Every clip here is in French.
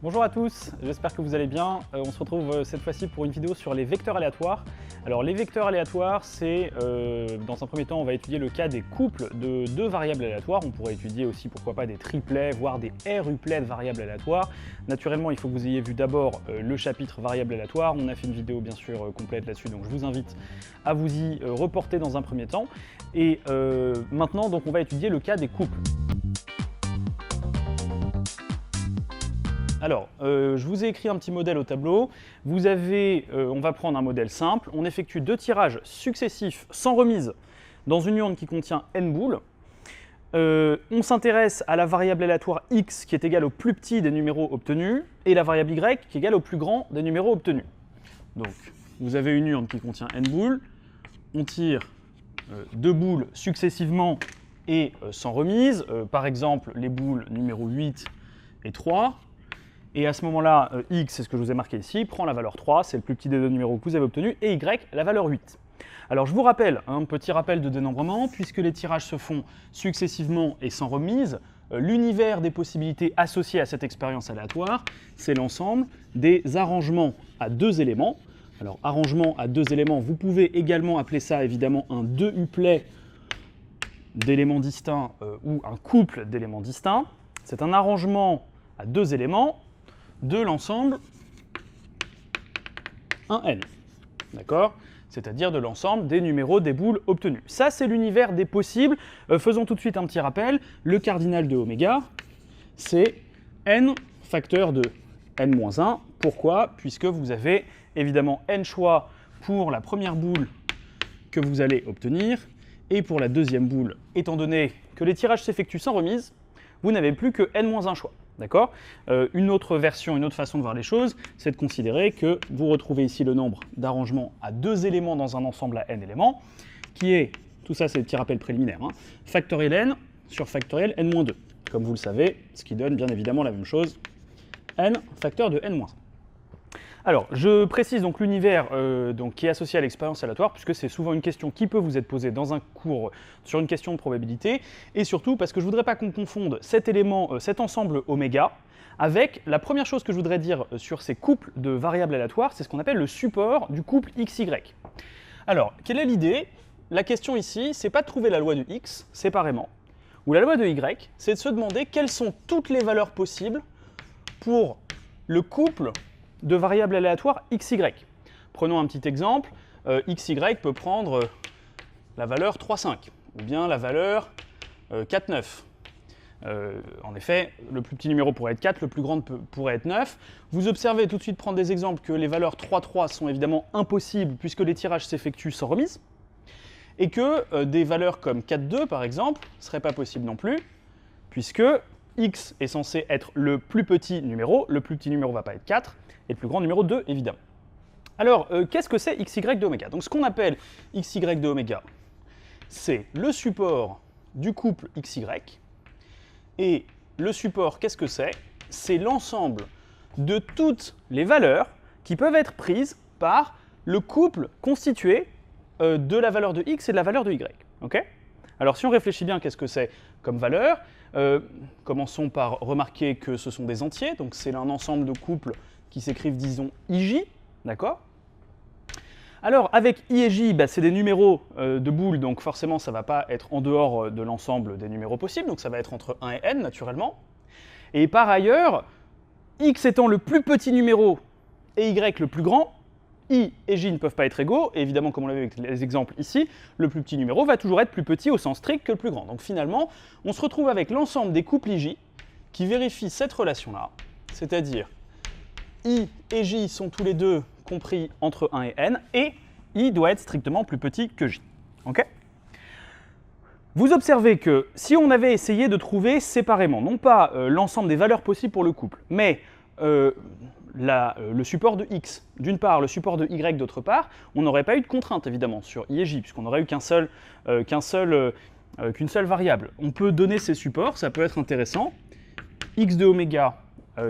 Bonjour à tous, j'espère que vous allez bien. On se retrouve cette fois-ci pour une vidéo sur les vecteurs aléatoires. Alors les vecteurs aléatoires, c'est dans un premier temps on va étudier le cas des couples de deux variables aléatoires. On pourrait étudier aussi pourquoi pas des triplets, voire des ruplets de variables aléatoires. Naturellement il faut que vous ayez vu d'abord le chapitre variables aléatoires. On a fait une vidéo bien sûr complète là-dessus, donc je vous invite à vous y reporter dans un premier temps. Et maintenant donc on va étudier le cas des couples. Alors, je vous ai écrit un petit modèle au tableau. Vous avez, on va prendre un modèle simple. On effectue deux tirages successifs sans remise dans une urne qui contient n boules. On s'intéresse à la variable aléatoire x qui est égale au plus petit des numéros obtenus et la variable y qui est égale au plus grand des numéros obtenus. Donc, vous avez une urne qui contient n boules. On tire deux boules successivement et sans remise. Par exemple, les boules numéro 8 et 3. Et à ce moment-là, x, c'est ce que je vous ai marqué ici, prend la valeur 3, c'est le plus petit des deux numéros que vous avez obtenu, et y, la valeur 8. Alors je vous rappelle, un petit rappel de dénombrement, puisque les tirages se font successivement et sans remise, l'univers des possibilités associées à cette expérience aléatoire, c'est l'ensemble des arrangements à deux éléments. Alors arrangement à deux éléments, vous pouvez également appeler ça évidemment un deux-uplet d'éléments distincts ou un couple d'éléments distincts. C'est un arrangement à deux éléments de l'ensemble 1n, d'accord? C'est-à-dire de l'ensemble des numéros des boules obtenus. Ça, c'est l'univers des possibles. Faisons tout de suite un petit rappel. Le cardinal de oméga, c'est n facteur de n-1. Pourquoi? Puisque vous avez évidemment n choix pour la première boule que vous allez obtenir, et pour la deuxième boule, étant donné que les tirages s'effectuent sans remise, vous n'avez plus que n-1 choix. D'accord? Une autre version, une autre façon de voir les choses, c'est de considérer que vous retrouvez ici le nombre d'arrangements à deux éléments dans un ensemble à n éléments, qui est, tout ça c'est le petit rappel préliminaire, hein, factoriel n sur factoriel n-2, comme vous le savez, ce qui donne bien évidemment la même chose, n facteur de n-1. Alors, je précise donc l'univers qui est associé à l'expérience aléatoire, puisque c'est souvent une question qui peut vous être posée dans un cours sur une question de probabilité, et surtout parce que je ne voudrais pas qu'on confonde cet élément, cet ensemble oméga, avec la première chose que je voudrais dire sur ces couples de variables aléatoires, c'est ce qu'on appelle le support du couple xy. Alors, quelle est l'idée? La question ici, c'est pas de trouver la loi de x séparément, ou la loi de y, c'est de se demander quelles sont toutes les valeurs possibles pour le couple de variables aléatoires xy. Prenons un petit exemple, xy peut prendre la valeur 3,5 ou bien la valeur 4,9. En effet, le plus petit numéro pourrait être 4, le plus grand pourrait être 9. Vous observez tout de suite prendre des exemples que les valeurs 3,3 sont évidemment impossibles puisque les tirages s'effectuent sans remise, et que des valeurs comme 4,2 par exemple ne seraient pas possibles non plus, puisque x est censé être le plus petit numéro ne va pas être 4, et le plus grand numéro 2, évidemment. Alors, qu'est-ce que c'est xy de oméga? Donc, ce qu'on appelle xy de oméga, c'est le support du couple xy, et le support, qu'est-ce que c'est? C'est l'ensemble de toutes les valeurs qui peuvent être prises par le couple constitué de la valeur de x et de la valeur de y. Okay? Alors, si on réfléchit bien, qu'est-ce que c'est comme valeur? Commençons par remarquer que ce sont des entiers, donc c'est un ensemble de couples qui s'écrivent, disons, IJ, d'accord? Alors, avec I et J, c'est des numéros de boules, donc forcément, ça ne va pas être en dehors de l'ensemble des numéros possibles, donc ça va être entre 1 et n, naturellement. Et par ailleurs, X étant le plus petit numéro et Y le plus grand, I et J ne peuvent pas être égaux, et évidemment, comme on l'a vu avec les exemples ici, le plus petit numéro va toujours être plus petit au sens strict que le plus grand. Donc finalement, on se retrouve avec l'ensemble des couples IJ qui vérifient cette relation-là, c'est-à-dire I et J sont tous les deux compris entre 1 et n, et I doit être strictement plus petit que J. Okay? Vous observez que si on avait essayé de trouver séparément, non pas l'ensemble des valeurs possibles pour le couple, mais le support de x d'une part, le support de y d'autre part, on n'aurait pas eu de contrainte évidemment sur I et J, puisqu'on n'aurait eu qu'une seule variable. On peut donner ces supports, ça peut être intéressant. X de oméga,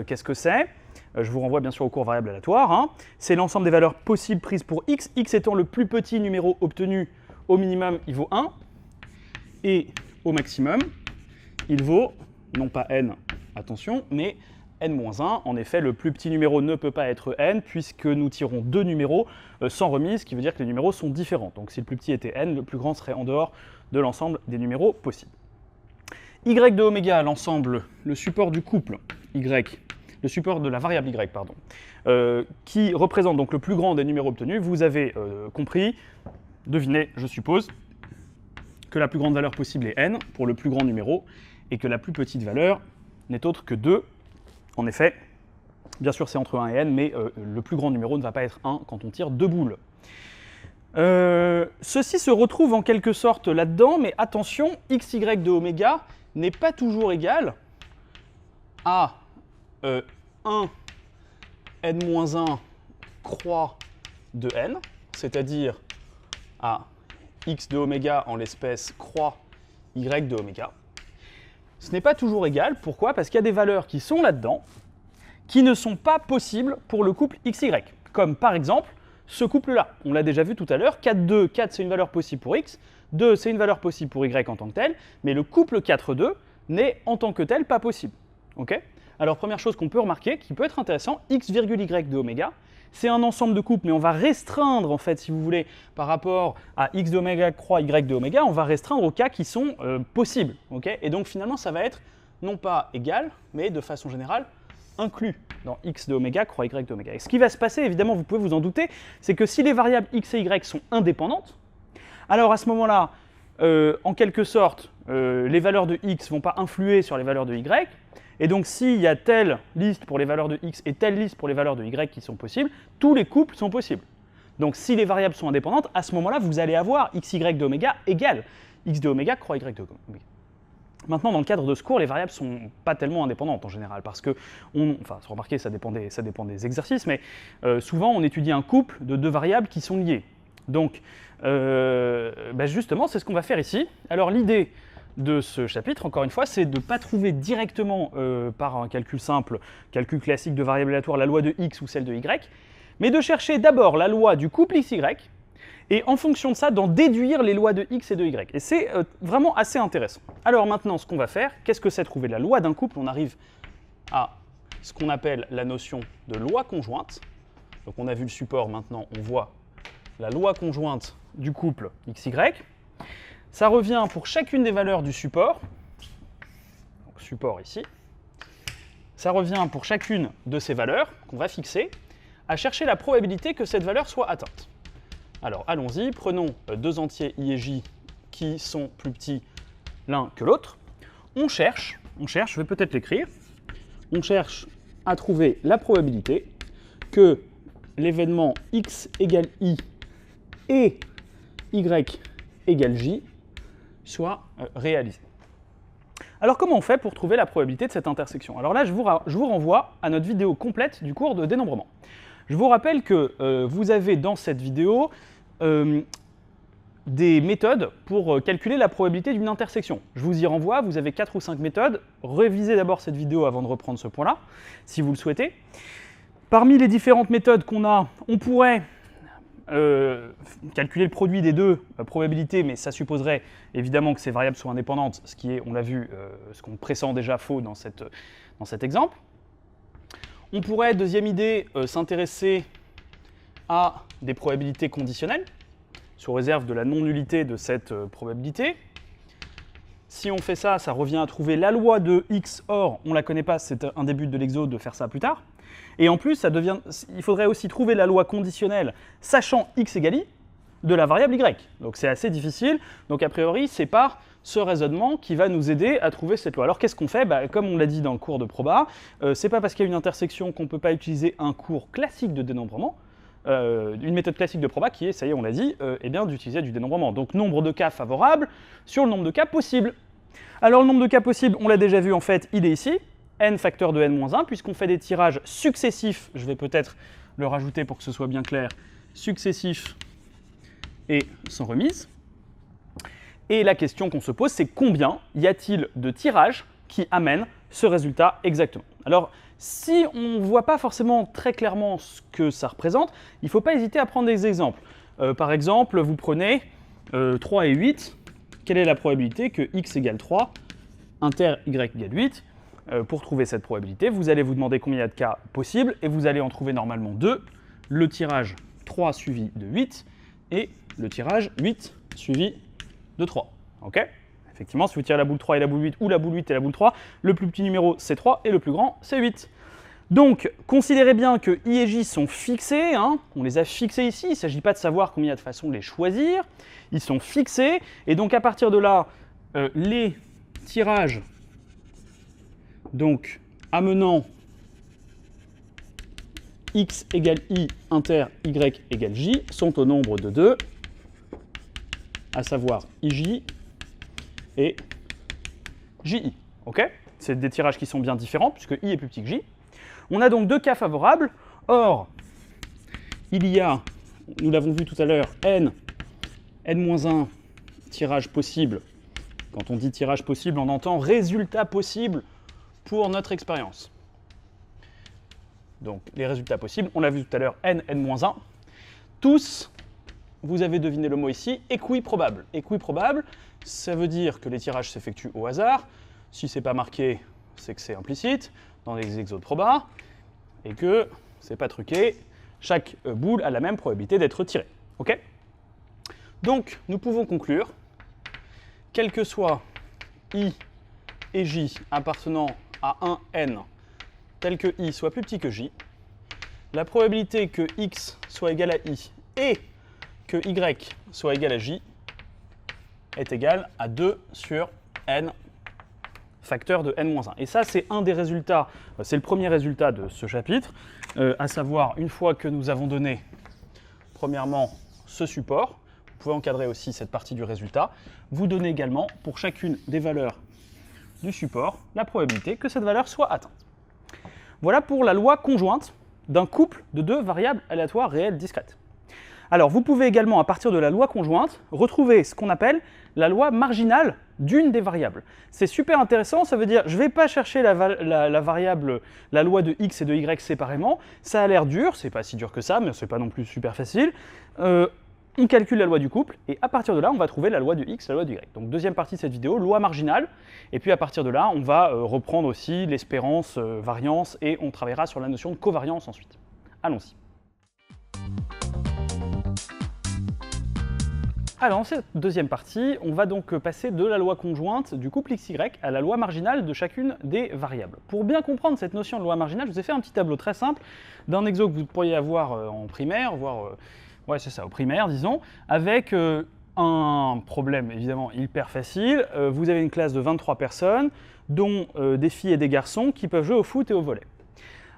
qu'est-ce que c'est? Je vous renvoie bien sûr au cours variable aléatoire. Hein. C'est l'ensemble des valeurs possibles prises pour x, x étant le plus petit numéro obtenu, au minimum il vaut 1, et au maximum il vaut, non pas n, attention, mais n-1. En effet, le plus petit numéro ne peut pas être n, puisque nous tirons deux numéros sans remise, ce qui veut dire que les numéros sont différents. Donc si le plus petit était n, le plus grand serait en dehors de l'ensemble des numéros possibles. Y de oméga, l'ensemble, le support du couple y, le support de la variable y, pardon, qui représente donc le plus grand des numéros obtenus, vous avez compris, devinez, je suppose, que la plus grande valeur possible est n pour le plus grand numéro et que la plus petite valeur n'est autre que 2. En effet, bien sûr c'est entre 1 et n, mais le plus grand numéro ne va pas être 1 quand on tire deux boules. Ceci se retrouve en quelque sorte là-dedans, mais attention, xy de oméga n'est pas toujours égal à 1 n-1 croix de n, c'est-à-dire à x de oméga en l'espèce croix y de oméga. Ce n'est pas toujours égal, pourquoi? Parce qu'il y a des valeurs qui sont là-dedans, qui ne sont pas possibles pour le couple xy, comme par exemple ce couple-là. On l'a déjà vu tout à l'heure, 4, 2, 4 c'est une valeur possible pour x, 2 c'est une valeur possible pour y en tant que tel, mais le couple 4, 2 n'est en tant que tel pas possible. Okay? Alors première chose qu'on peut remarquer, qui peut être intéressant, x virgule y de oméga, c'est un ensemble de couples, mais on va restreindre, en fait, si vous voulez, par rapport à x de oméga croix y de oméga, on va restreindre aux cas qui sont possibles. Okay? Et donc finalement, ça va être non pas égal, mais de façon générale, inclus dans x de oméga croix y de oméga. Et ce qui va se passer, évidemment, vous pouvez vous en douter, c'est que si les variables x et y sont indépendantes, alors à ce moment-là, en quelque sorte, les valeurs de x ne vont pas influer sur les valeurs de y, et donc s'il y a telle liste pour les valeurs de x et telle liste pour les valeurs de y qui sont possibles, tous les couples sont possibles. Donc si les variables sont indépendantes, à ce moment-là, vous allez avoir xy de oméga égale x de oméga croix y de oméga. Maintenant, dans le cadre de ce cours, les variables ne sont pas tellement indépendantes en général, parce que, remarquez, ça dépend des exercices, mais souvent on étudie un couple de deux variables qui sont liées. Donc, justement, c'est ce qu'on va faire ici. Alors l'idée de ce chapitre, encore une fois, c'est de ne pas trouver directement par un calcul simple, calcul classique de variable aléatoire, la loi de x ou celle de y, mais de chercher d'abord la loi du couple xy, et en fonction de ça, d'en déduire les lois de x et de y. Et c'est vraiment assez intéressant. Alors maintenant, ce qu'on va faire, qu'est-ce que c'est trouver la loi d'un couple? On arrive à ce qu'on appelle la notion de loi conjointe. Donc on a vu le support, maintenant on voit la loi conjointe du couple xy. Ça revient pour chacune des valeurs du support, donc support ici, ça revient pour chacune de ces valeurs qu'on va fixer, à chercher la probabilité que cette valeur soit atteinte. Alors allons-y, prenons deux entiers i et j qui sont plus petits l'un que l'autre. On cherche, je vais peut-être l'écrire, on cherche à trouver la probabilité que l'événement x égale i et y égale j soit réalisé. Alors comment on fait pour trouver la probabilité de cette intersection? Alors là, je vous renvoie à notre vidéo complète du cours de dénombrement. Je vous rappelle que vous avez dans cette vidéo des méthodes pour calculer la probabilité d'une intersection. Je vous y renvoie, vous avez 4 ou 5 méthodes. Révisez d'abord cette vidéo avant de reprendre ce point-là, si vous le souhaitez. Parmi les différentes méthodes qu'on a, on pourrait calculer le produit des deux probabilités, mais ça supposerait évidemment que ces variables soient indépendantes, ce qui est, on l'a vu, ce qu'on pressent déjà faux dans cet exemple. On pourrait, deuxième idée, s'intéresser à des probabilités conditionnelles, sous réserve de la non-nullité de cette probabilité. Si on fait ça, ça revient à trouver la loi de x, or on ne la connaît pas, c'est un des buts de l'exo de faire ça plus tard. Et en plus, il faudrait aussi trouver la loi conditionnelle, sachant x égale i, de la variable y. Donc c'est assez difficile, donc a priori, c'est par ce raisonnement qui va nous aider à trouver cette loi. Alors qu'est-ce qu'on fait? Comme on l'a dit dans le cours de proba, c'est pas parce qu'il y a une intersection qu'on ne peut pas utiliser un cours classique de dénombrement, une méthode classique de proba qui est, ça y est, on l'a dit, d'utiliser du dénombrement. Donc nombre de cas favorables sur le nombre de cas possibles. Alors le nombre de cas possibles, on l'a déjà vu en fait, il est ici, n facteur de n-1, puisqu'on fait des tirages successifs, je vais peut-être le rajouter pour que ce soit bien clair, successifs et sans remise. Et la question qu'on se pose, c'est combien y a-t-il de tirages qui amènent ce résultat exactement? Alors, si on ne voit pas forcément très clairement ce que ça représente, il ne faut pas hésiter à prendre des exemples. Par exemple, vous prenez 3 et 8. Quelle est la probabilité que x égale 3, inter y égale 8, pour trouver cette probabilité, vous allez vous demander combien il y a de cas possibles, et vous allez en trouver normalement 2, le tirage 3 suivi de 8, et le tirage 8 suivi de 3. Ok ? Effectivement, si vous tirez la boule 3 et la boule 8, ou la boule 8 et la boule 3, le plus petit numéro c'est 3, et le plus grand c'est 8. Donc, considérez bien que I et J sont fixés, hein, on les a fixés ici, il ne s'agit pas de savoir combien il y a de façons de les choisir, ils sont fixés, et donc à partir de là, les tirages donc amenant x égale I inter y égale J sont au nombre de 2, à savoir IJ et JI. Ok ? C'est des tirages qui sont bien différents, puisque I est plus petit que J. On a donc 2 cas favorables. Or, il y a, nous l'avons vu tout à l'heure, n-1 tirages possibles. Quand on dit tirage possible, on entend résultat possible pour notre expérience. Donc, les résultats possibles, on l'a vu tout à l'heure, n-1. Tous, vous avez deviné le mot ici, équiprobables. Équiprobables, ça veut dire que les tirages s'effectuent au hasard. Si ce n'est pas marqué, c'est que c'est implicite dans les exos de proba, et que c'est pas truqué, chaque boule a la même probabilité d'être tirée. Ok ? Donc, nous pouvons conclure, quel que soit I et J appartenant à un n, tel que I soit plus petit que J, la probabilité que x soit égal à I et que y soit égal à J est égale à 2 sur n facteur de n-1. Et ça, c'est un des résultats, c'est le premier résultat de ce chapitre, à savoir, une fois que nous avons donné, premièrement, ce support, vous pouvez encadrer aussi cette partie du résultat, vous donnez également, pour chacune des valeurs du support, la probabilité que cette valeur soit atteinte. Voilà pour la loi conjointe d'un couple de 2 variables aléatoires réelles discrètes. Alors, vous pouvez également, à partir de la loi conjointe, retrouver ce qu'on appelle la loi marginale d'une des variables. C'est super intéressant, ça veut dire, je ne vais pas chercher la variable, la loi de x et de y séparément, ça a l'air dur, c'est pas si dur que ça, mais c'est pas non plus super facile. On calcule la loi du couple, et à partir de là, on va trouver la loi de x, la loi de y. Donc, deuxième partie de cette vidéo, loi marginale, et puis à partir de là, on va reprendre aussi l'espérance, variance, et on travaillera sur la notion de covariance ensuite. Allons-y. Alors, dans cette deuxième partie, on va donc passer de la loi conjointe du couple XY à la loi marginale de chacune des variables. Pour bien comprendre cette notion de loi marginale, je vous ai fait un petit tableau très simple d'un exo que vous pourriez avoir en primaire, voire, ouais c'est ça, au primaire, disons, avec un problème évidemment hyper facile. Vous avez une classe de 23 personnes, dont des filles et des garçons qui peuvent jouer au foot et au volley.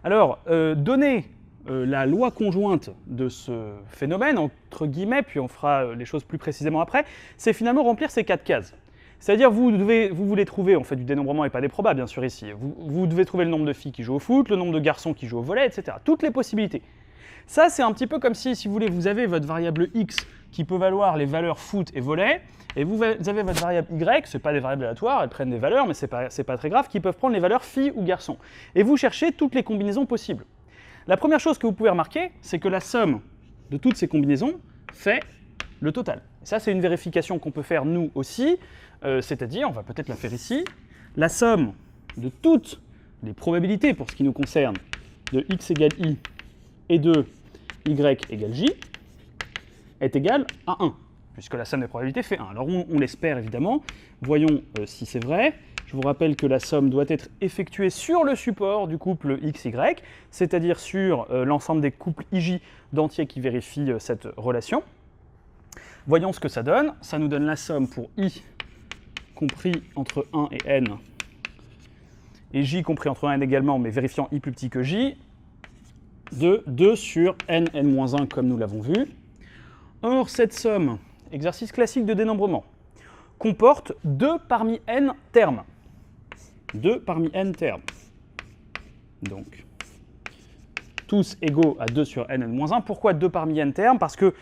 Alors, donner la loi conjointe de ce phénomène, entre guillemets, puis on fera les choses plus précisément après, c'est finalement remplir ces 4 cases. C'est-à-dire, vous voulez trouver, on fait du dénombrement et pas des probas, bien sûr, ici. Vous devez trouver le nombre de filles qui jouent au foot, le nombre de garçons qui jouent au volley, etc. Toutes les possibilités. Ça, c'est un petit peu comme si vous voulez, vous avez votre variable x qui peut valoir les valeurs foot et volley, et vous avez votre variable y, ce n'est pas des variables aléatoires, elles prennent des valeurs, mais ce n'est pas très grave, qui peuvent prendre les valeurs filles ou garçons. Et vous cherchez toutes les combinaisons possibles. La première chose que vous pouvez remarquer, c'est que la somme de toutes ces combinaisons fait le total. Et ça, c'est une vérification qu'on peut faire nous aussi, c'est-à-dire, on va peut-être la faire ici, la somme de toutes les probabilités, pour ce qui nous concerne, de x égale i et de y égale j, est égale à 1, puisque la somme des probabilités fait 1. Alors on l'espère évidemment, voyons si c'est vrai. Je vous rappelle que la somme doit être effectuée sur le support du couple XY, c'est-à-dire sur l'ensemble des couples IJ d'entiers qui vérifient cette relation. Voyons ce que ça donne. Ça nous donne la somme pour I compris entre 1 et n, et J compris entre 1 et n également, mais vérifiant I plus petit que J, de 2 sur n, n-1 comme nous l'avons vu. Or, cette somme, exercice classique de dénombrement, comporte 2 parmi n termes. 2 parmi n termes. Donc, tous égaux à 2 sur n, n-1. Pourquoi 2 parmi n termes? Parce que,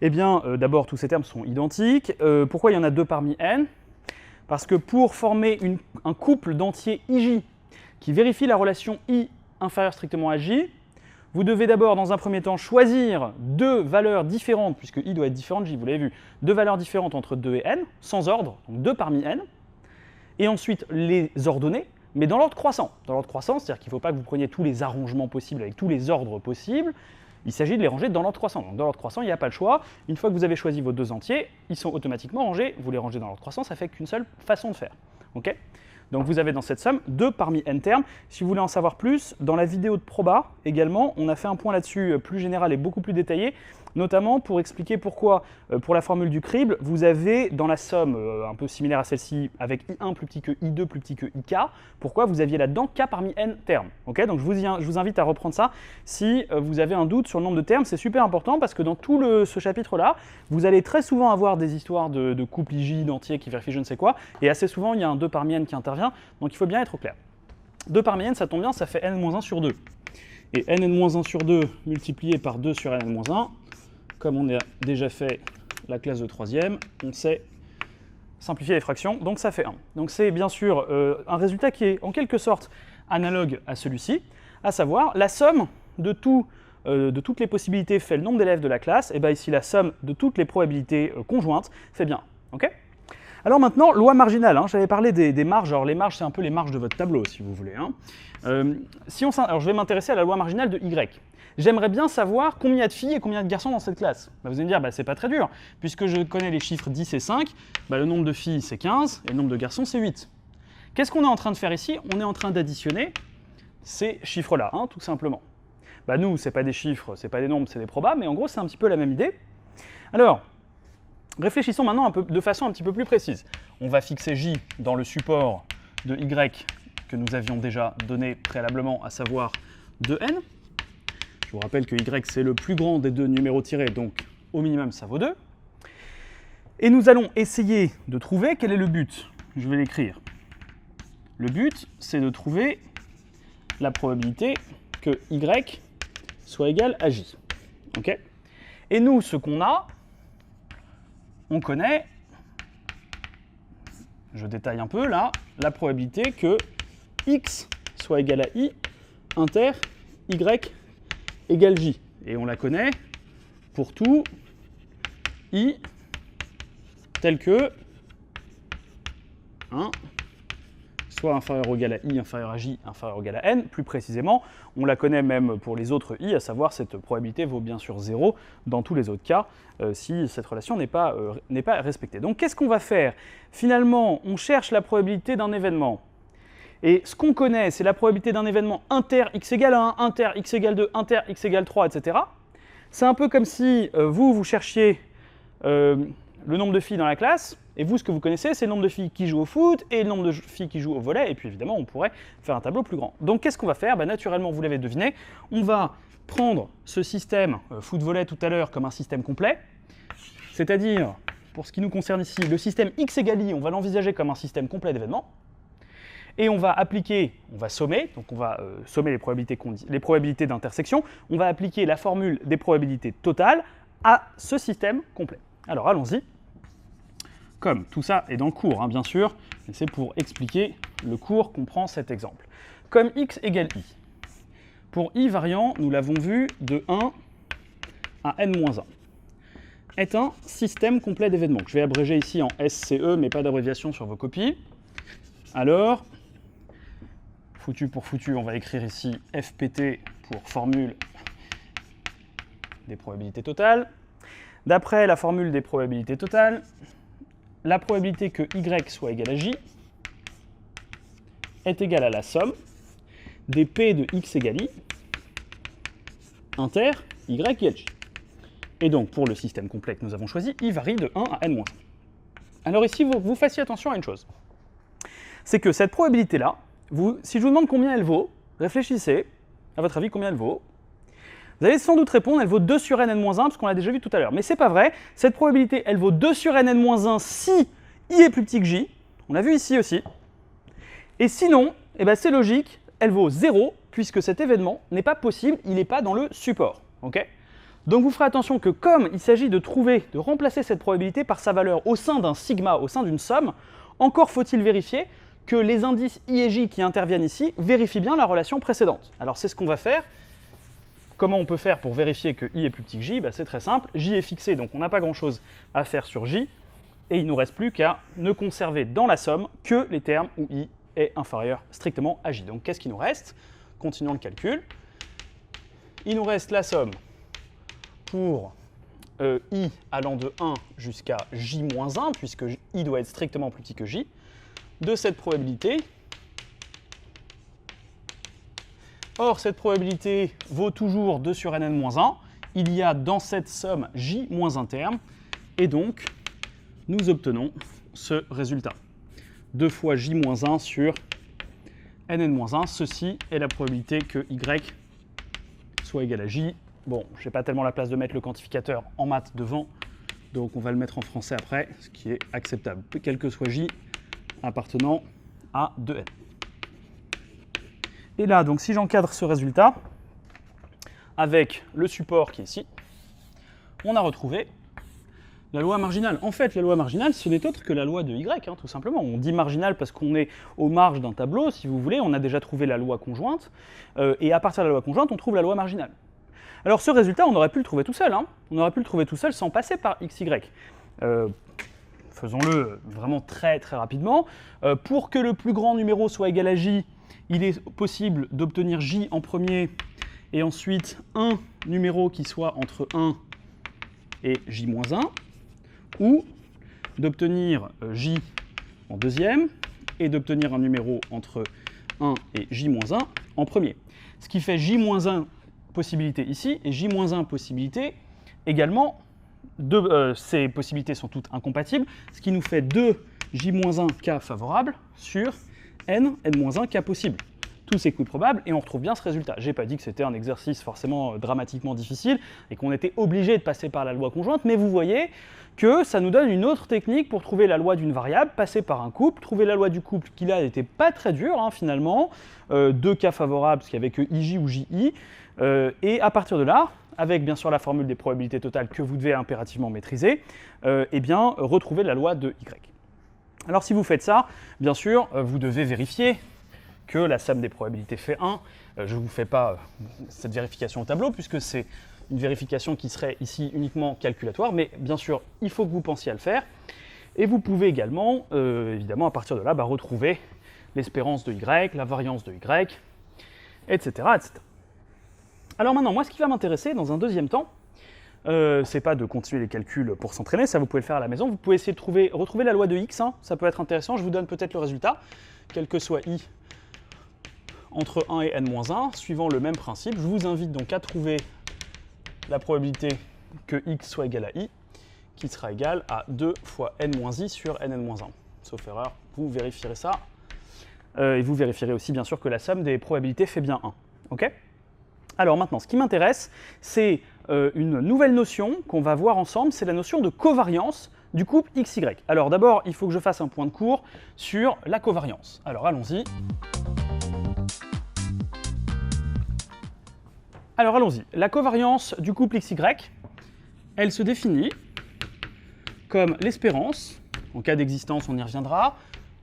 eh bien, d'abord, tous ces termes sont identiques. Pourquoi il y en a 2 parmi n? Parce que pour former un couple d'entiers IJ qui vérifie la relation I inférieure strictement à J, vous devez d'abord, dans un premier temps, choisir 2 valeurs différentes, puisque I doit être différent de J, vous l'avez vu, 2 valeurs différentes entre 2 et n, sans ordre, donc 2 parmi n, et ensuite les ordonner mais dans l'ordre croissant. Dans l'ordre croissant, c'est-à-dire qu'il ne faut pas que vous preniez tous les arrangements possibles avec tous les ordres possibles. Il s'agit de les ranger dans l'ordre croissant. Donc dans l'ordre croissant, il n'y a pas le choix. Une fois que vous avez choisi vos deux entiers, ils sont automatiquement rangés. Vous les rangez dans l'ordre croissant, ça fait qu'une seule façon de faire. Okay, donc vous avez dans cette somme 2 parmi n termes. Si vous voulez en savoir plus, dans la vidéo de proba également, on a fait un point là-dessus plus général et beaucoup plus détaillé, notamment pour expliquer pourquoi, pour la formule du crible, vous avez dans la somme un peu similaire à celle-ci, avec I1 plus petit que I2 plus petit que IK, pourquoi vous aviez là-dedans K parmi n termes. Okay, donc je vous invite à reprendre ça si vous avez un doute sur le nombre de termes. C'est super important parce que dans tout ce chapitre-là, vous allez très souvent avoir des histoires de couple IJ, d'entiers qui vérifient je ne sais quoi, et assez souvent il y a un 2 parmi n qui intervient, donc il faut bien être au clair. 2 parmi n, ça tombe bien, ça fait n-1 sur 2. Et n-1 sur 2 multiplié par 2 sur n-1, comme on a déjà fait la classe de troisième, on sait simplifier les fractions, donc ça fait 1. Donc c'est bien sûr un résultat qui est en quelque sorte analogue à celui-ci, à savoir la somme de toutes les possibilités fait le nombre d'élèves de la classe, et bien ici la somme de toutes les probabilités conjointes fait bien 1. Okay, alors maintenant, loi marginale, hein, j'avais parlé des marges, alors les marges c'est un peu les marges de votre tableau si vous voulez. Hein. Alors je vais m'intéresser à la loi marginale de Y. J'aimerais bien savoir combien il y a de filles et combien de garçons dans cette classe. Vous allez me dire, c'est pas très dur, puisque je connais les chiffres 10 et 5, le nombre de filles c'est 15 et le nombre de garçons c'est 8. Qu'est-ce qu'on est en train de faire ici? On est en train d'additionner ces chiffres-là, hein, tout simplement. Nous, c'est pas des chiffres, c'est pas des nombres, c'est des probas, mais en gros c'est un petit peu la même idée. Alors, réfléchissons maintenant de façon un petit peu plus précise. On va fixer J dans le support de Y que nous avions déjà donné préalablement, à savoir 2n. Je vous rappelle que Y c'est le plus grand des deux numéros tirés, donc au minimum ça vaut 2. Et nous allons essayer de trouver quel est le but. Je vais l'écrire. Le but, c'est de trouver la probabilité que Y soit égal à J. Okay, et nous, ce qu'on a, on connaît, je détaille un peu là, la probabilité que X soit égal à I inter Y égale J. Et on la connaît pour tout I tel que 1 soit inférieur ou égal à I, inférieur à J, inférieur ou égal à N. Plus précisément, on la connaît même pour les autres I, à savoir cette probabilité vaut bien sûr 0 dans tous les autres cas, si cette relation n'est pas respectée. Donc qu'est-ce qu'on va faire? Finalement, on cherche la probabilité d'un événement. Et ce qu'on connaît, c'est la probabilité d'un événement inter x égale 1, inter x égale 2, inter x égale 3, etc. C'est un peu comme si vous cherchiez le nombre de filles dans la classe, et vous, ce que vous connaissez, c'est le nombre de filles qui jouent au foot et le nombre de filles qui jouent au volley, et puis évidemment, on pourrait faire un tableau plus grand. Donc qu'est-ce qu'on va faire? Naturellement, vous l'avez deviné, on va prendre ce système foot-volley tout à l'heure comme un système complet, c'est-à-dire, pour ce qui nous concerne ici, le système x égale i, on va l'envisager comme un système complet d'événements, et on va appliquer, on va sommer, donc on va sommer les probabilités d'intersection, on va appliquer la formule des probabilités totales à ce système complet. Alors allons-y. Comme tout ça est dans le cours, hein, bien sûr, mais c'est pour expliquer le cours qu'on prend cet exemple. Comme x égale i. Pour i variant, nous l'avons vu, de 1 à n-1, est un système complet d'événements. Je vais abréger ici en SCE, mais pas d'abréviation sur vos copies. Alors, foutu pour foutu, on va écrire ici FPT pour formule des probabilités totales. D'après la formule des probabilités totales, la probabilité que y soit égal à j est égale à la somme des p de x égale i inter y égale j. Et donc, pour le système complet que nous avons choisi, i varie de 1 à n-1. Alors ici, vous fassiez attention à une chose. C'est que cette probabilité-là, si je vous demande combien elle vaut, réfléchissez, à votre avis, combien elle vaut. Vous allez sans doute répondre, elle vaut 2 sur n-1, parce qu'on l'a déjà vu tout à l'heure. Mais c'est pas vrai, cette probabilité, elle vaut 2 sur n-1 si i est plus petit que j, on l'a vu ici aussi. Et sinon, c'est logique, elle vaut 0, puisque cet événement n'est pas possible, il n'est pas dans le support. Okay, donc vous ferez attention que comme il s'agit de remplacer cette probabilité par sa valeur au sein d'un sigma, au sein d'une somme, encore faut-il vérifier que les indices i et j qui interviennent ici vérifient bien la relation précédente. Alors c'est ce qu'on va faire. Comment on peut faire pour vérifier que i est plus petit que j? C'est très simple, j est fixé, donc on n'a pas grand-chose à faire sur j, et il ne nous reste plus qu'à ne conserver dans la somme que les termes où i est inférieur strictement à j. Donc qu'est-ce qu'il nous reste? Continuons le calcul. Il nous reste la somme pour i allant de 1 jusqu'à j-1, puisque i doit être strictement plus petit que j, de cette probabilité. Or, cette probabilité vaut toujours 2 sur nn-1. Il y a dans cette somme j-1 terme, et donc nous obtenons ce résultat. 2 fois j-1 sur nn-1. Ceci est la probabilité que y soit égal à j. Bon, je n'ai pas tellement la place de mettre le quantificateur en maths devant, donc on va le mettre en français après, ce qui est acceptable, quel que soit j appartenant à 2n. Et là, donc si j'encadre ce résultat, avec le support qui est ici, on a retrouvé la loi marginale. En fait, la loi marginale, ce n'est autre que la loi de y, hein, tout simplement. On dit marginale parce qu'on est aux marges d'un tableau, si vous voulez, on a déjà trouvé la loi conjointe, et à partir de la loi conjointe, on trouve la loi marginale. Alors ce résultat, on aurait pu le trouver tout seul, hein. On aurait pu le trouver tout seul sans passer par xy. Faisons-le vraiment très très rapidement. Pour que le plus grand numéro soit égal à j, il est possible d'obtenir j en premier, et ensuite un numéro qui soit entre 1 et j-1, ou d'obtenir j en deuxième, et d'obtenir un numéro entre 1 et j-1 en premier. Ce qui fait j-1 possibilité ici, et j-1 possibilité également. Ces possibilités sont toutes incompatibles, ce qui nous fait 2 j-1 cas favorables sur n-1 cas possibles. Tous ces coups probables, et on retrouve bien ce résultat. J'ai pas dit que c'était un exercice forcément dramatiquement difficile, et qu'on était obligé de passer par la loi conjointe, mais vous voyez que ça nous donne une autre technique pour trouver la loi d'une variable, passer par un couple, trouver la loi du couple qui là n'était pas très dur, hein, finalement, 2 cas favorables, parce qu'il n'y avait que ij ou ji, et à partir de là, avec bien sûr la formule des probabilités totales que vous devez impérativement maîtriser, eh bien, retrouver la loi de y. Alors si vous faites ça, bien sûr, vous devez vérifier que la somme des probabilités fait 1. Je ne vous fais pas cette vérification au tableau, puisque c'est une vérification qui serait ici uniquement calculatoire, mais bien sûr, il faut que vous pensiez à le faire. Et vous pouvez également, évidemment, à partir de là, retrouver l'espérance de y, la variance de y, etc., etc. Alors maintenant, moi, ce qui va m'intéresser dans un deuxième temps, c'est pas de continuer les calculs pour s'entraîner, ça vous pouvez le faire à la maison. Vous pouvez essayer de retrouver la loi de x, hein, ça peut être intéressant. Je vous donne peut-être le résultat, quel que soit i entre 1 et n-1, suivant le même principe. Je vous invite donc à trouver la probabilité que x soit égal à i, qui sera égal à 2 fois n-i sur nn-1. Sauf erreur, vous vérifierez ça. Et vous vérifierez aussi, bien sûr, que la somme des probabilités fait bien 1. OK ? Alors maintenant, ce qui m'intéresse, c'est une nouvelle notion qu'on va voir ensemble, c'est la notion de covariance du couple XY. Alors d'abord, il faut que je fasse un point de cours sur la covariance. Alors allons-y. La covariance du couple XY, elle se définit comme l'espérance, en cas d'existence on y reviendra,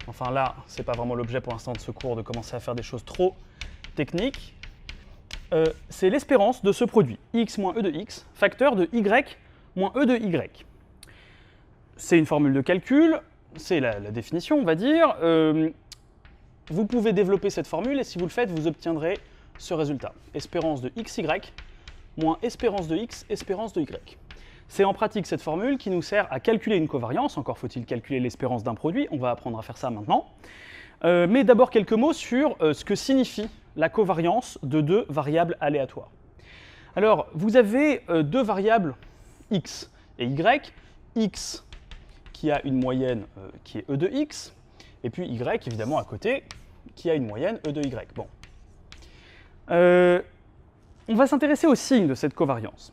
enfin là, c'est pas vraiment l'objet pour l'instant de ce cours de commencer à faire des choses trop techniques, c'est l'espérance de ce produit, x moins e de x, facteur de y moins e de y. C'est une formule de calcul, c'est la définition, on va dire. Vous pouvez développer cette formule, et si vous le faites, vous obtiendrez ce résultat. Espérance de xy moins espérance de x, espérance de y. C'est en pratique cette formule qui nous sert à calculer une covariance, encore faut-il calculer l'espérance d'un produit, on va apprendre à faire ça maintenant. Mais d'abord quelques mots sur ce que signifie la covariance de deux variables aléatoires. Alors, vous avez deux variables x et y, x qui a une moyenne qui est e de x, et puis y évidemment à côté qui a une moyenne e de y. Bon. On va s'intéresser au signe de cette covariance.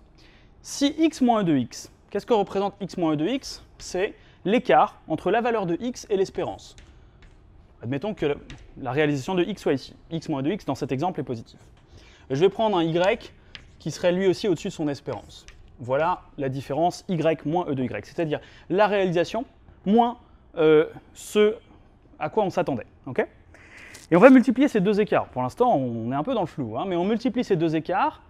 Si x moins e de x, qu'est-ce que représente x moins e de x? C'est l'écart entre la valeur de x et l'espérance. Admettons que la réalisation de x soit ici. X moins e de x, dans cet exemple, est positif. Je vais prendre un y qui serait lui aussi au-dessus de son espérance. Voilà la différence y moins e de y, c'est-à-dire la réalisation moins ce à quoi on s'attendait. Okay, et on va multiplier ces deux écarts. Pour l'instant, on est un peu dans le flou, hein, mais on multiplie ces deux écarts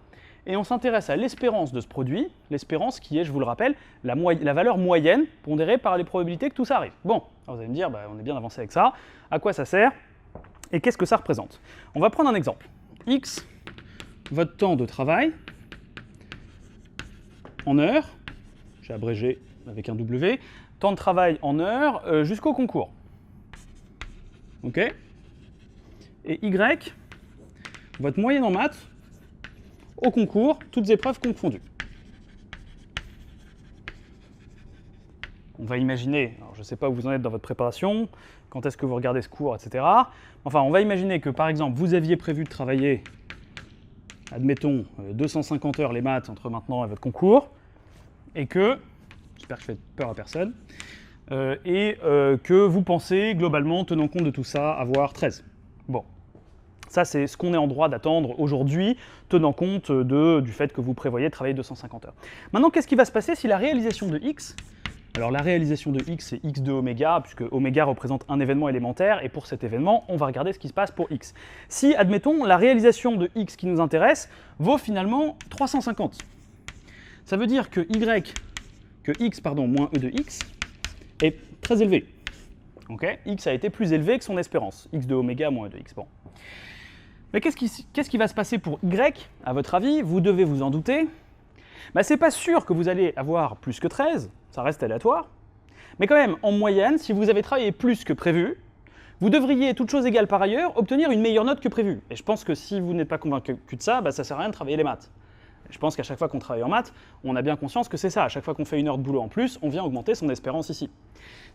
et on s'intéresse à l'espérance de ce produit, l'espérance qui est, je vous le rappelle, la valeur moyenne pondérée par les probabilités que tout ça arrive. Bon, alors vous allez me dire, on est bien avancé avec ça. À quoi ça sert? Et qu'est-ce que ça représente? On va prendre un exemple. X, votre temps de travail en heures, j'ai abrégé avec un W, temps de travail en heures jusqu'au concours. OK? Et Y, votre moyenne en maths au concours, toutes épreuves confondues. On va imaginer, alors je ne sais pas où vous en êtes dans votre préparation, quand est-ce que vous regardez ce cours, etc. Enfin, on va imaginer que, par exemple, vous aviez prévu de travailler, admettons, 250 heures les maths entre maintenant et votre concours, et que, j'espère que je fais peur à personne, que vous pensez, globalement, tenant compte de tout ça, avoir 13. Bon. Ça, c'est ce qu'on est en droit d'attendre aujourd'hui, tenant compte du fait que vous prévoyez de travailler 250 heures. Maintenant, qu'est-ce qui va se passer si la réalisation de x, alors la réalisation de x, c'est x de oméga, puisque oméga représente un événement élémentaire, et pour cet événement, on va regarder ce qui se passe pour x. Si, admettons, la réalisation de x qui nous intéresse vaut finalement 350, ça veut dire que x moins e de x est très élevé. Okay, x a été plus élevé que son espérance, x de oméga moins e de x. Bon. Mais qu'est-ce qui va se passer pour y, à votre avis? Vous devez vous en douter. Bah, c'est pas sûr que vous allez avoir plus que 13, ça reste aléatoire. Mais quand même, en moyenne, si vous avez travaillé plus que prévu, vous devriez, toutes choses égales par ailleurs, obtenir une meilleure note que prévu. Et je pense que si vous n'êtes pas convaincu de ça, bah, ça sert à rien de travailler les maths. Je pense qu'à chaque fois qu'on travaille en maths, on a bien conscience que c'est ça. À chaque fois qu'on fait une heure de boulot en plus, on vient augmenter son espérance ici.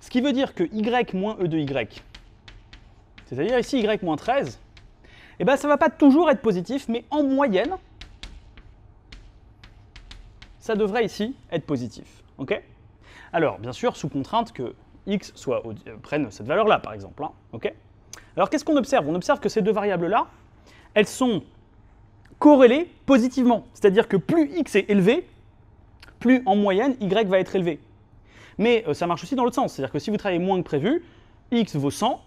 Ce qui veut dire que y moins e de y, c'est-à-dire ici y moins 13, eh ben, ça ne va pas toujours être positif, mais en moyenne, ça devrait ici être positif. Okay, alors, bien sûr, sous contrainte que x prenne cette valeur-là, par exemple. Hein, okay, alors, qu'est-ce qu'on observe? On observe que ces deux variables-là, elles sont corrélées positivement. C'est-à-dire que plus x est élevé, plus en moyenne, y va être élevé. Mais ça marche aussi dans l'autre sens. C'est-à-dire que si vous travaillez moins que prévu, x vaut 100,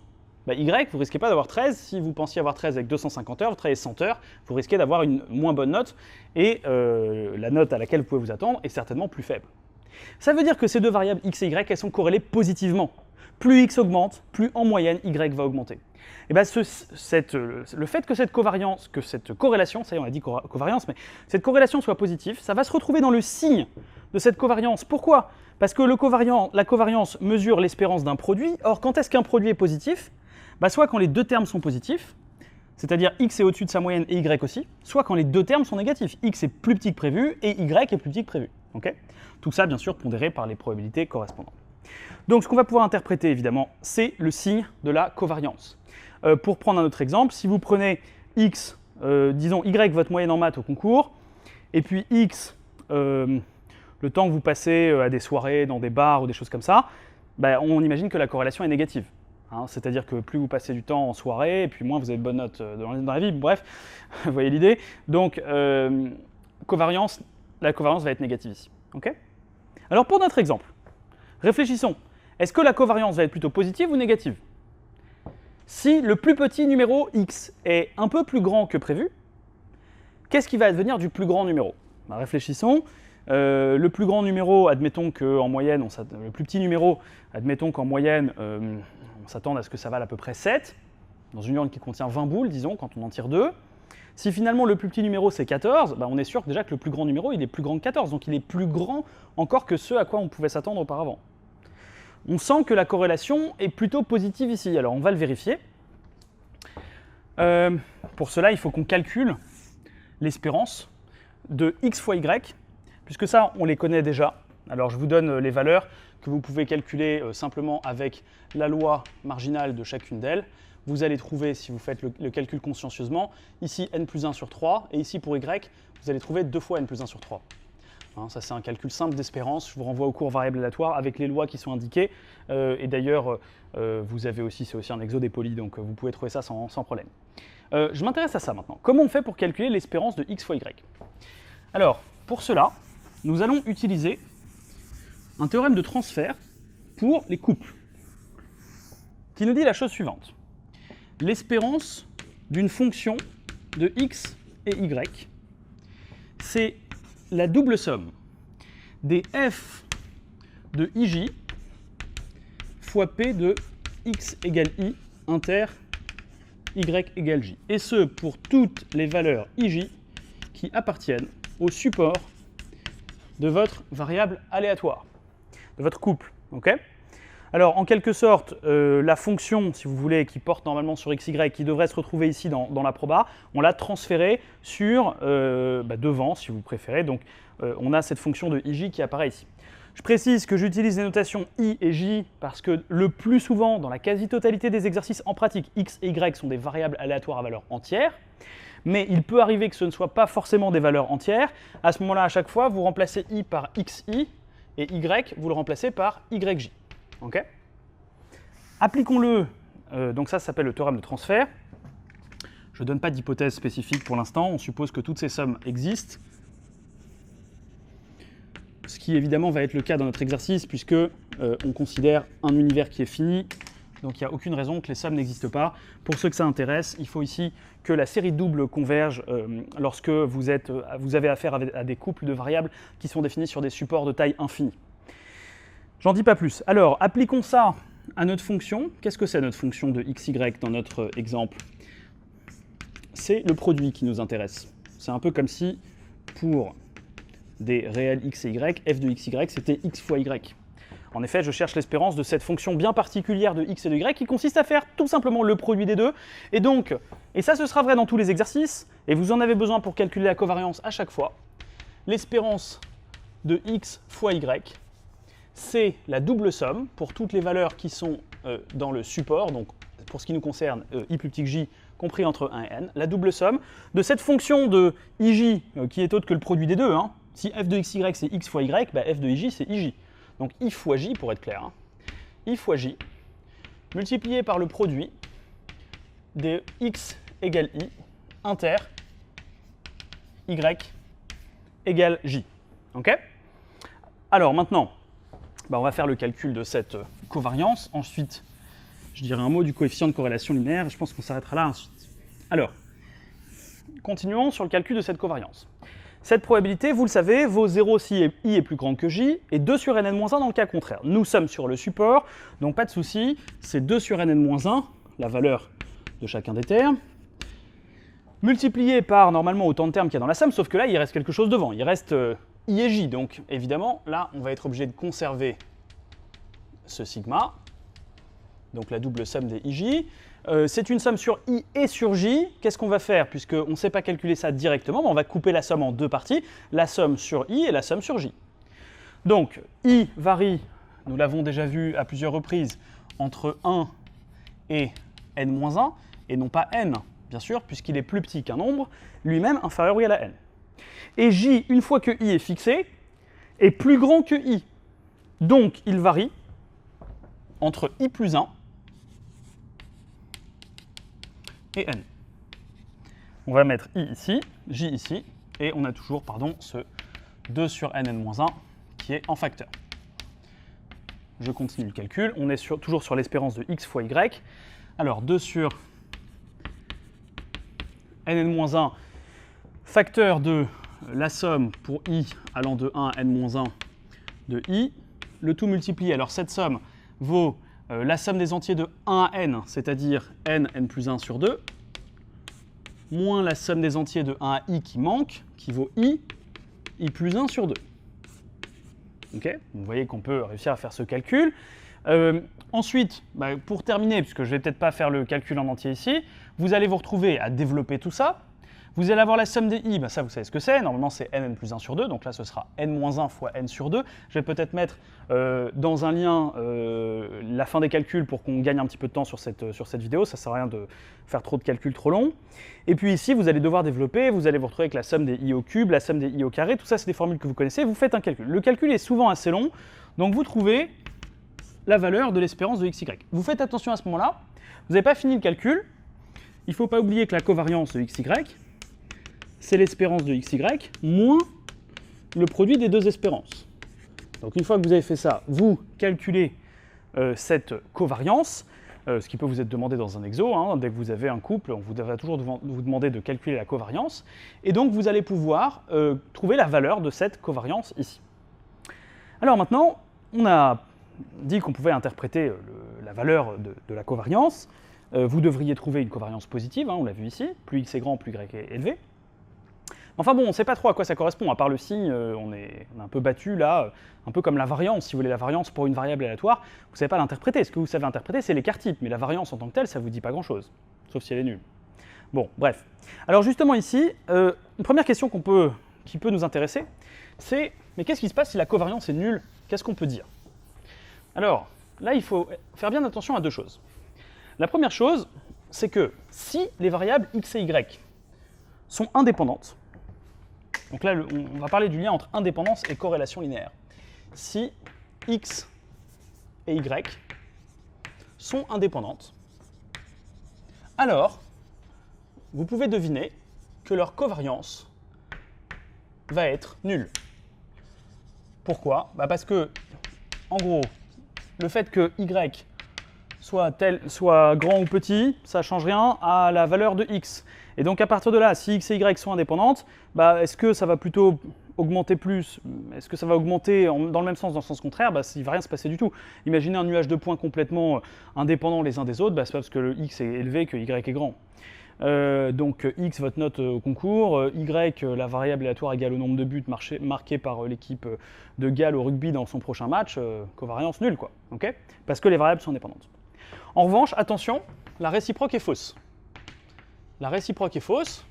bah, y, vous risquez pas d'avoir 13. Si vous pensiez avoir 13 avec 250 heures, vous travaillez 100 heures, vous risquez d'avoir une moins bonne note, et la note à laquelle vous pouvez vous attendre est certainement plus faible. Ça veut dire que ces deux variables x et y, elles sont corrélées positivement. Plus x augmente, plus en moyenne, y va augmenter. Et bah, le fait que cette corrélation, ça y est, on a dit covariance, mais cette corrélation soit positive, ça va se retrouver dans le signe de cette covariance. Pourquoi? Parce que la covariance mesure l'espérance d'un produit. Or, quand est-ce qu'un produit est positif? Bah, soit quand les deux termes sont positifs, c'est-à-dire x est au-dessus de sa moyenne et y aussi, soit quand les deux termes sont négatifs. X est plus petit que prévu et y est plus petit que prévu. Okay, tout ça, bien sûr, pondéré par les probabilités correspondantes. Donc, ce qu'on va pouvoir interpréter, évidemment, c'est le signe de la covariance. Pour prendre un autre exemple, si vous prenez x, disons y, votre moyenne en maths au concours, et puis x, le temps que vous passez à des soirées, dans des bars ou des choses comme ça, bah, on imagine que la corrélation est négative. Hein, c'est-à-dire que plus vous passez du temps en soirée, et puis moins vous avez de bonnes notes dans la vie, bref, vous voyez l'idée. Donc, la covariance va être négative ici. Okay, alors, pour notre exemple, réfléchissons. Est-ce que la covariance va être plutôt positive ou négative? Si le plus petit numéro x est un peu plus grand que prévu, qu'est-ce qui va advenir du plus grand numéro? Ben, réfléchissons. Le plus grand numéro, admettons qu'en moyenne, le plus petit numéro, admettons qu'en moyenne, on s'attend à ce que ça vale à peu près 7, dans une urne qui contient 20 boules, disons, quand on en tire 2. Si finalement le plus petit numéro c'est 14, ben on est sûr déjà que le plus grand numéro il est plus grand que 14, donc il est plus grand encore que ce à quoi on pouvait s'attendre auparavant. On sent que la corrélation est plutôt positive ici, alors on va le vérifier. Pour cela, il faut qu'on calcule l'espérance de x fois y, puisque ça, on les connaît déjà. Alors je vous donne les valeurs que vous pouvez calculer simplement avec la loi marginale de chacune d'elles. Vous allez trouver, si vous faites le calcul consciencieusement, ici n plus 1 sur 3, et ici pour y, vous allez trouver 2 fois n plus 1 sur 3. Hein, ça, c'est un calcul simple d'espérance. Je vous renvoie au cours variable aléatoire avec les lois qui sont indiquées. Et d'ailleurs, vous avez aussi, c'est aussi un exo des polis, donc vous pouvez trouver ça sans problème. Je m'intéresse à ça maintenant. Comment on fait pour calculer l'espérance de x fois y? Alors, pour cela, nous allons utiliser un théorème de transfert pour les couples, qui nous dit la chose suivante. L'espérance d'une fonction de x et y, c'est la double somme des f de ij fois p de x égale i inter y égale j. Et ce, pour toutes les valeurs ij qui appartiennent au support de votre variable aléatoire, de votre couple. Okay, alors, en quelque sorte, la fonction, si vous voulez, qui porte normalement sur xy, qui devrait se retrouver ici dans la proba, on l'a transférée sur devant, si vous préférez. Donc, on a cette fonction de ij qui apparaît ici. Je précise que j'utilise les notations i et j parce que le plus souvent, dans la quasi-totalité des exercices en pratique, x et y sont des variables aléatoires à valeur entière. Mais il peut arriver que ce ne soit pas forcément des valeurs entières. À ce moment-là, à chaque fois, vous remplacez i par xi et y, vous le remplacez par yj. Okay, appliquons-le, donc ça s'appelle le théorème de transfert. Je ne donne pas d'hypothèse spécifique pour l'instant, on suppose que toutes ces sommes existent. Ce qui évidemment va être le cas dans notre exercice puisque on considère un univers qui est fini, donc il n'y a aucune raison que les sommes n'existent pas. Pour ceux que ça intéresse, il faut ici que la série double converge lorsque vous avez affaire à des couples de variables qui sont définis sur des supports de taille infinie. J'en dis pas plus. Alors, appliquons ça à notre fonction. Qu'est-ce que c'est notre fonction de xy dans notre exemple? C'est le produit qui nous intéresse. C'est un peu comme si, pour des réels x et y, f de xy, c'était x fois y. En effet, je cherche l'espérance de cette fonction bien particulière de x et de y qui consiste à faire tout simplement le produit des deux. Et donc, et ça ce sera vrai dans tous les exercices, et vous en avez besoin pour calculer la covariance à chaque fois, l'espérance de x fois y, c'est la double somme pour toutes les valeurs qui sont dans le support, donc pour ce qui nous concerne, i plus petit que j, compris entre 1 et n, la double somme de cette fonction de ij, qui est autre que le produit des deux. Hein. Si f de xy c'est x fois y, bah f de ij c'est ij. Donc i fois j, pour être clair, hein. I fois j, multiplié par le produit de x égale i, inter y égale j. Ok? Alors maintenant, on va faire le calcul de cette covariance. Ensuite, je dirai un mot du coefficient de corrélation linéaire. Je pense qu'on s'arrêtera là ensuite. Alors, continuons sur le calcul de cette covariance. Cette probabilité, vous le savez, vaut 0 si i est plus grand que j et 2 sur nn-1 dans le cas contraire. Nous sommes sur le support, donc pas de souci, c'est 2 sur nn-1, la valeur de chacun des termes, multiplié par normalement autant de termes qu'il y a dans la somme, sauf que là, il reste quelque chose devant. Il reste i et j, donc évidemment, là, on va être obligé de conserver ce sigma, donc la double somme des ij. C'est une somme sur i et sur j. Qu'est-ce qu'on va faire? Puisqu'on ne sait pas calculer ça directement, on va couper la somme en deux parties, la somme sur i et la somme sur j. Donc, i varie, nous l'avons déjà vu à plusieurs reprises, entre 1 et n-1, et non pas n, bien sûr, puisqu'il est plus petit qu'un nombre, lui-même inférieur ou égal à n. Et j, une fois que i est fixé, est plus grand que i. Donc, il varie entre i plus 1 et n. On va mettre i ici, j ici, et on a toujours, ce 2 sur nn-1 qui est en facteur. Je continue le calcul, on est toujours sur l'espérance de x fois y. Alors 2 sur nn-1, facteur de la somme pour i allant de 1 à n-1 de i, le tout multiplié. Alors cette somme vaut la somme des entiers de 1 à n, c'est-à-dire n plus 1 sur 2, moins la somme des entiers de 1 à i qui manque, qui vaut i plus 1 sur 2. Okay, vous voyez qu'on peut réussir à faire ce calcul. Ensuite, pour terminer, puisque je ne vais peut-être pas faire le calcul en entier ici, vous allez vous retrouver à développer tout ça. Vous allez avoir la somme des i, ça vous savez ce que c'est, normalement c'est n plus 1 sur 2, donc là ce sera n-1 fois n sur 2. Je vais peut-être mettre dans un lien la fin des calculs pour qu'on gagne un petit peu de temps sur cette vidéo, ça ne sert à rien de faire trop de calculs trop longs. Et puis ici vous allez devoir développer, vous allez vous retrouver avec la somme des i au cube, la somme des i au carré, tout ça c'est des formules que vous connaissez, vous faites un calcul. Le calcul est souvent assez long, donc vous trouvez la valeur de l'espérance de xy. Vous faites attention à ce moment-là, vous n'avez pas fini le calcul, il ne faut pas oublier que la covariance de xy, c'est l'espérance de xy moins le produit des deux espérances. Donc une fois que vous avez fait ça, vous calculez cette covariance, ce qui peut vous être demandé dans un exo, hein, dès que vous avez un couple, on vous va toujours vous demander de calculer la covariance, et donc vous allez pouvoir trouver la valeur de cette covariance ici. Alors maintenant, on a dit qu'on pouvait interpréter la valeur de la covariance vous devriez trouver une covariance positive, hein, on l'a vu ici, plus x est grand, plus y est élevé. Enfin bon, on ne sait pas trop à quoi ça correspond, à part le signe, on est un peu battu là, un peu comme la variance, si vous voulez, la variance pour une variable aléatoire, vous ne savez pas l'interpréter. Ce que vous savez interpréter, c'est l'écart type, mais la variance en tant que telle, ça ne vous dit pas grand-chose, sauf si elle est nulle. Bon, bref. Alors justement ici, une première question qui peut nous intéresser, c'est, mais qu'est-ce qui se passe si la covariance est nulle? Qu'est-ce qu'on peut dire? Alors, là, il faut faire bien attention à deux choses. La première chose, c'est que si les variables x et y sont indépendantes, donc là, on va parler du lien entre indépendance et corrélation linéaire. Si x et y sont indépendantes, alors vous pouvez deviner que leur covariance va être nulle. Pourquoi? Parce que, en gros, le fait que y soit grand ou petit, ça ne change rien à la valeur de x. Et donc à partir de là, si x et y sont indépendantes, est-ce que ça va plutôt augmenter plus? Est-ce que ça va augmenter dans le même sens, dans le sens contraire? Il ne va rien se passer du tout. Imaginez un nuage de points complètement indépendants les uns des autres, c'est pas parce que le x est élevé que y est grand. Donc x, votre note au concours, y, la variable aléatoire égale au nombre de buts marqués par l'équipe de Galles au rugby dans son prochain match, covariance nulle, quoi, okay, parce que les variables sont indépendantes. En revanche, attention, la réciproque est fausse. La réciproque est fausse.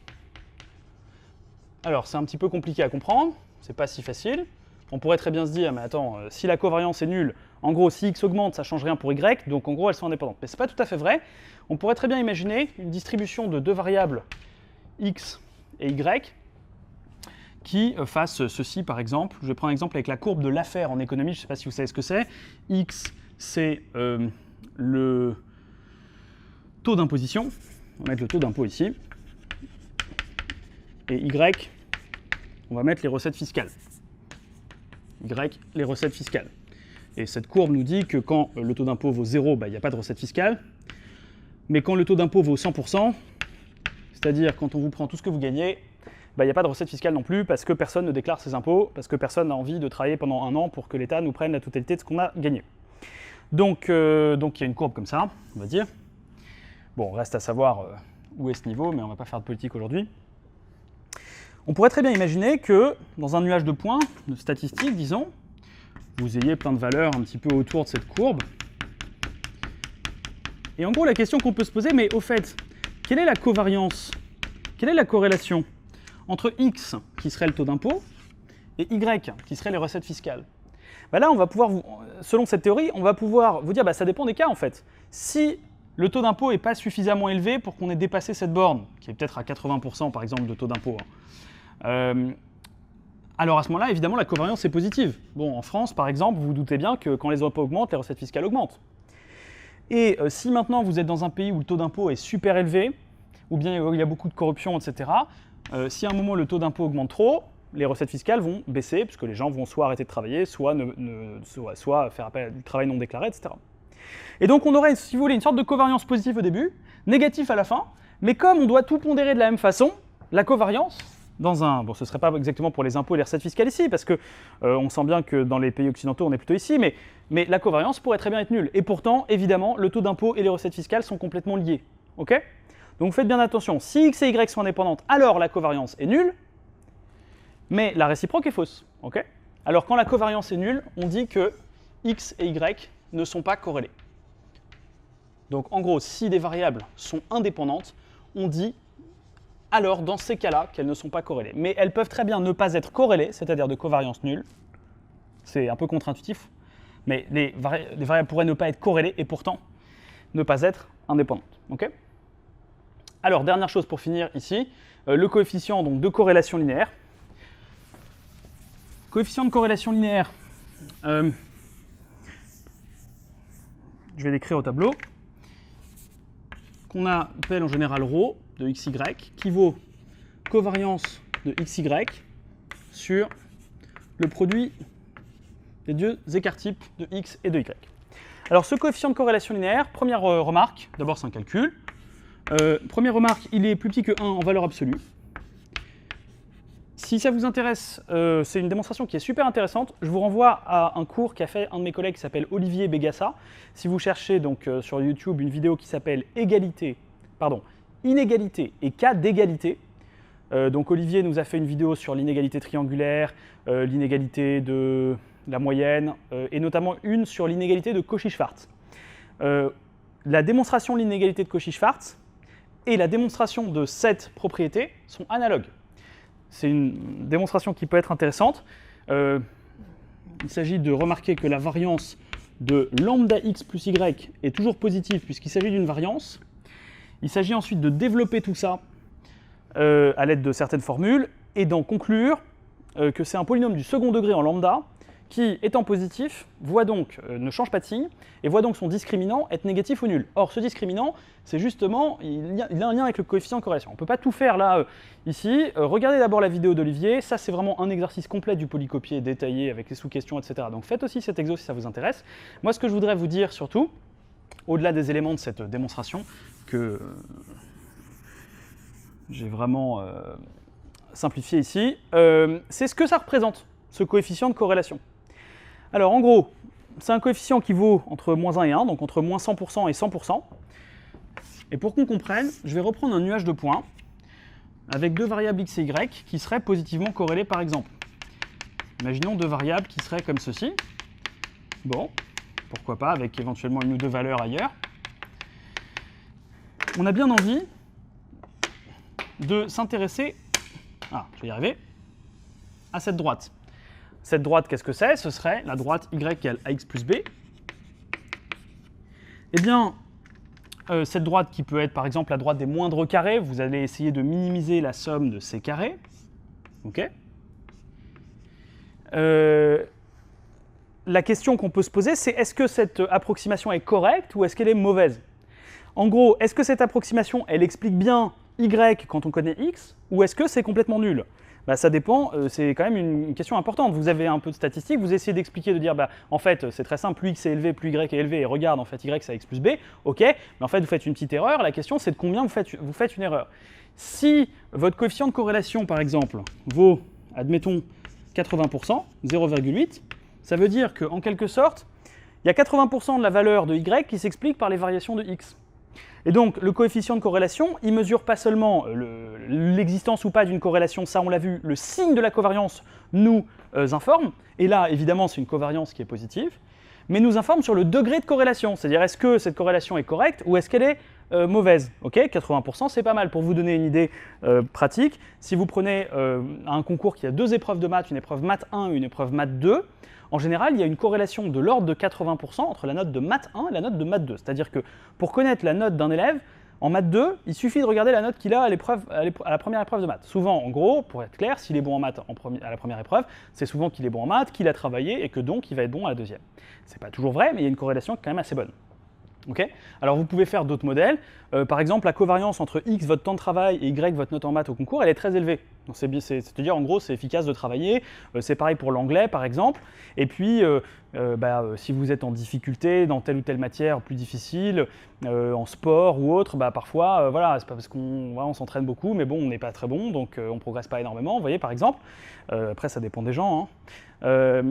Alors, c'est un petit peu compliqué à comprendre, c'est pas si facile. On pourrait très bien se dire, mais attends, si la covariance est nulle, en gros, si x augmente, ça ne change rien pour y, donc en gros, elles sont indépendantes. Mais ce n'est pas tout à fait vrai. On pourrait très bien imaginer une distribution de deux variables x et y qui fassent ceci, par exemple. Je vais prendre un exemple avec la courbe de l'affaire en économie, je ne sais pas si vous savez ce que c'est. X, c'est le taux d'imposition. On va mettre le taux d'impôt ici. Et y, on va mettre les recettes fiscales. Y, les recettes fiscales. Et cette courbe nous dit que quand le taux d'impôt vaut 0, il n'y a pas de recette fiscale. Mais quand le taux d'impôt vaut 100%, c'est-à-dire quand on vous prend tout ce que vous gagnez, il n'y a pas de recette fiscale non plus parce que personne ne déclare ses impôts, parce que personne n'a envie de travailler pendant un an pour que l'État nous prenne la totalité de ce qu'on a gagné. Donc il y a une courbe comme ça, on va dire. Bon, reste à savoir où est ce niveau, mais on ne va pas faire de politique aujourd'hui. On pourrait très bien imaginer que dans un nuage de points, de statistiques, disons, vous ayez plein de valeurs un petit peu autour de cette courbe. Et en gros, la question qu'on peut se poser, mais au fait, quelle est la covariance, quelle est la corrélation entre x, qui serait le taux d'impôt, et y, qui serait les recettes fiscales? Là, on va pouvoir, selon cette théorie, on va pouvoir vous dire, ça dépend des cas en fait. Si le taux d'impôt n'est pas suffisamment élevé pour qu'on ait dépassé cette borne, qui est peut-être à 80% par exemple de taux d'impôt, alors à ce moment-là, évidemment, la covariance est positive. Bon, en France, par exemple, vous vous doutez bien que quand les impôts augmentent, les recettes fiscales augmentent. Et si maintenant vous êtes dans un pays où le taux d'impôt est super élevé, ou bien il y a beaucoup de corruption, etc., si à un moment le taux d'impôt augmente trop, les recettes fiscales vont baisser, puisque les gens vont soit arrêter de travailler, soit faire appel à du travail non déclaré, etc. Et donc on aurait, si vous voulez, une sorte de covariance positive au début, négatif à la fin, mais comme on doit tout pondérer de la même façon, la covariance, ce ne serait pas exactement pour les impôts et les recettes fiscales ici, parce que on sent bien que dans les pays occidentaux, on est plutôt ici, mais la covariance pourrait très bien être nulle. Et pourtant, évidemment, le taux d'impôt et les recettes fiscales sont complètement liés. Okay, donc faites bien attention, si x et y sont indépendantes, alors la covariance est nulle, mais la réciproque est fausse. Okay, alors quand la covariance est nulle, on dit que x et y ne sont pas corrélés. Donc en gros, si des variables sont indépendantes, on dit alors dans ces cas-là qu'elles ne sont pas corrélées. Mais elles peuvent très bien ne pas être corrélées, c'est-à-dire de covariance nulle. C'est un peu contre-intuitif, mais les variables pourraient ne pas être corrélées et pourtant ne pas être indépendantes. Okay, alors, dernière chose pour finir ici, le coefficient donc, de corrélation linéaire. Coefficient de corrélation linéaire, je vais l'écrire au tableau, qu'on appelle en général ρ de xy, qui vaut covariance de xy sur le produit des deux écarts types de x et de y. Alors ce coefficient de corrélation linéaire, première remarque, d'abord c'est un calcul. Première remarque, il est plus petit que 1 en valeur absolue. Si ça vous intéresse, c'est une démonstration qui est super intéressante. Je vous renvoie à un cours qu'a fait un de mes collègues qui s'appelle Olivier Begassa. Si vous cherchez donc sur YouTube une vidéo qui s'appelle Inégalité et cas d'égalité. Donc Olivier nous a fait une vidéo sur l'inégalité triangulaire, l'inégalité de la moyenne et notamment une sur l'inégalité de Cauchy-Schwarz. La démonstration de l'inégalité de Cauchy-Schwarz et la démonstration de cette propriété sont analogues. C'est une démonstration qui peut être intéressante. Il s'agit de remarquer que la variance de lambda x plus y est toujours positive puisqu'il s'agit d'une variance. Il s'agit ensuite de développer tout ça à l'aide de certaines formules et d'en conclure que c'est un polynôme du second degré en lambda qui, étant positif, ne change pas de signe et voit donc son discriminant être négatif ou nul. Or, ce discriminant, c'est justement, il a un lien avec le coefficient de corrélation. On ne peut pas tout faire là, ici. Regardez d'abord la vidéo d'Olivier. Ça, c'est vraiment un exercice complet du polycopier détaillé avec les sous-questions, etc. Donc faites aussi cet exo si ça vous intéresse. Moi, ce que je voudrais vous dire surtout, au-delà des éléments de cette démonstration, que j'ai vraiment simplifié ici, c'est ce que ça représente, ce coefficient de corrélation. Alors en gros, c'est un coefficient qui vaut entre moins 1 et 1, donc entre moins 100% et 100%. Et pour qu'on comprenne, je vais reprendre un nuage de points avec deux variables x et y qui seraient positivement corrélées par exemple. Imaginons deux variables qui seraient comme ceci. Bon, pourquoi pas, avec éventuellement une ou deux valeurs ailleurs. On a bien envie de s'intéresser, je vais y arriver, à cette droite. Cette droite, qu'est-ce que c'est? Ce serait la droite y égale ax plus b. Eh bien, cette droite qui peut être par exemple la droite des moindres carrés, vous allez essayer de minimiser la somme de ces carrés. Ok. La question qu'on peut se poser, c'est est-ce que cette approximation est correcte ou est-ce qu'elle est mauvaise? En gros, est-ce que cette approximation, elle explique bien y quand on connaît x, ou est-ce que c'est complètement nul? Ça dépend, c'est quand même une question importante. Vous avez un peu de statistiques, vous essayez d'expliquer, de dire, en fait, c'est très simple, plus x est élevé, plus y est élevé, et regarde, en fait, y c'est x plus b, ok, mais en fait, vous faites une petite erreur. La question, c'est de combien vous faites une erreur. Si votre coefficient de corrélation, par exemple, vaut, admettons, 80%, 0,8, ça veut dire qu'en quelque sorte, il y a 80% de la valeur de y qui s'explique par les variations de x. Et donc, le coefficient de corrélation, il ne mesure pas seulement l'existence ou pas d'une corrélation, ça on l'a vu, le signe de la covariance nous informe, et là, évidemment, c'est une covariance qui est positive, mais nous informe sur le degré de corrélation, c'est-à-dire est-ce que cette corrélation est correcte ou est-ce qu'elle est mauvaise. Ok, 80%, c'est pas mal. Pour vous donner une idée pratique, si vous prenez un concours qui a deux épreuves de maths, une épreuve maths 1 et une épreuve maths 2, en général, il y a une corrélation de l'ordre de 80% entre la note de maths 1 et la note de maths 2. C'est-à-dire que pour connaître la note d'un élève, en maths 2, il suffit de regarder la note qu'il a à la première épreuve de maths. Souvent, en gros, pour être clair, s'il est bon en maths à la première épreuve, c'est souvent qu'il est bon en maths, qu'il a travaillé et que donc il va être bon à la deuxième. C'est pas toujours vrai, mais il y a une corrélation quand même assez bonne. Okay. Alors vous pouvez faire d'autres modèles. Par exemple, la covariance entre x, votre temps de travail, et y, votre note en maths au concours, elle est très élevée. C'est-à-dire, en gros, c'est efficace de travailler. C'est pareil pour l'anglais, par exemple. Et puis, si vous êtes en difficulté dans telle ou telle matière plus difficile, en sport ou autre, parfois, c'est pas parce qu'on s'entraîne beaucoup, mais bon, on n'est pas très bon, donc on ne progresse pas énormément. Vous voyez, par exemple. Après, ça dépend des gens. Ça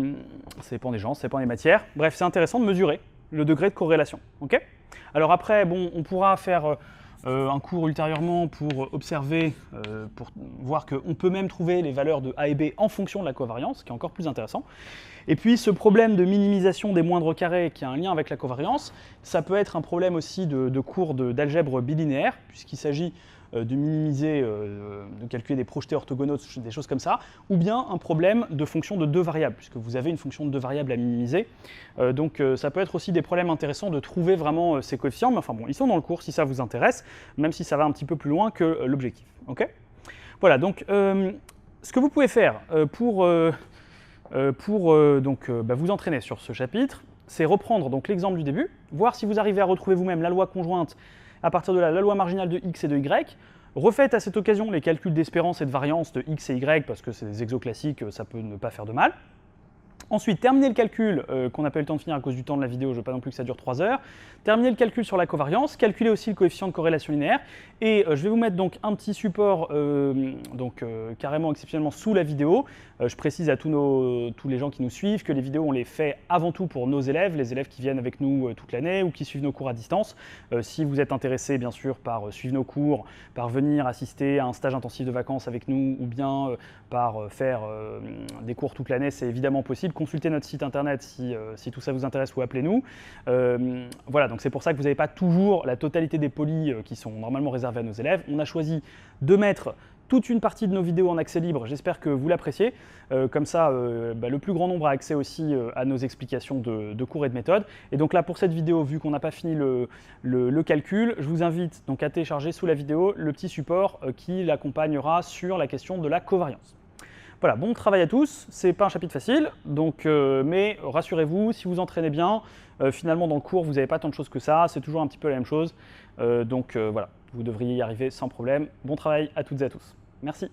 dépend des gens, ça dépend des matières. Bref, c'est intéressant de mesurer le degré de corrélation. Okay. Alors après, on pourra faire un cours ultérieurement pour observer, pour voir qu'on peut même trouver les valeurs de A et B en fonction de la covariance, ce qui est encore plus intéressant. Et puis ce problème de minimisation des moindres carrés qui a un lien avec la covariance, ça peut être un problème aussi de cours d'algèbre bilinéaire, puisqu'il s'agit de minimiser, de calculer des projetés orthogonaux, des choses comme ça, ou bien un problème de fonction de deux variables, puisque vous avez une fonction de deux variables à minimiser. Donc ça peut être aussi des problèmes intéressants de trouver vraiment ces coefficients, mais enfin bon, ils sont dans le cours si ça vous intéresse, même si ça va un petit peu plus loin que l'objectif. Okay. Voilà, donc ce que vous pouvez faire pour vous entraîner sur ce chapitre, c'est reprendre donc l'exemple du début, voir si vous arrivez à retrouver vous-même la loi conjointe à partir de là, la loi marginale de x et de y. Refaites à cette occasion les calculs d'espérance et de variance de x et y, parce que c'est des exos classiques, ça peut ne pas faire de mal. Ensuite, terminer le calcul qu'on n'a pas eu le temps de finir à cause du temps de la vidéo, je ne veux pas non plus que ça dure 3 heures. Terminer le calcul sur la covariance, calculer aussi le coefficient de corrélation linéaire. Et je vais vous mettre donc un petit support carrément exceptionnellement sous la vidéo. Je précise à tous les gens qui nous suivent que les vidéos, on les fait avant tout pour nos élèves, les élèves qui viennent avec nous toute l'année ou qui suivent nos cours à distance. Si vous êtes intéressé, bien sûr, par suivre nos cours, par venir assister à un stage intensif de vacances avec nous ou bien par faire des cours toute l'année, c'est évidemment possible. Consultez notre site internet si tout ça vous intéresse ou appelez-nous. Voilà, donc c'est pour ça que vous n'avez pas toujours la totalité des polis qui sont normalement réservés à nos élèves. On a choisi de mettre toute une partie de nos vidéos en accès libre, j'espère que vous l'appréciez. Comme ça, le plus grand nombre a accès aussi à nos explications de cours et de méthodes. Et donc là, pour cette vidéo, vu qu'on n'a pas fini le calcul, je vous invite donc à télécharger sous la vidéo le petit support qui l'accompagnera sur la question de la covariance. Voilà, bon travail à tous, c'est pas un chapitre facile, donc, mais rassurez-vous, si vous entraînez bien, finalement dans le cours, vous n'avez pas tant de choses que ça, c'est toujours un petit peu la même chose, donc voilà, vous devriez y arriver sans problème. Bon travail à toutes et à tous. Merci.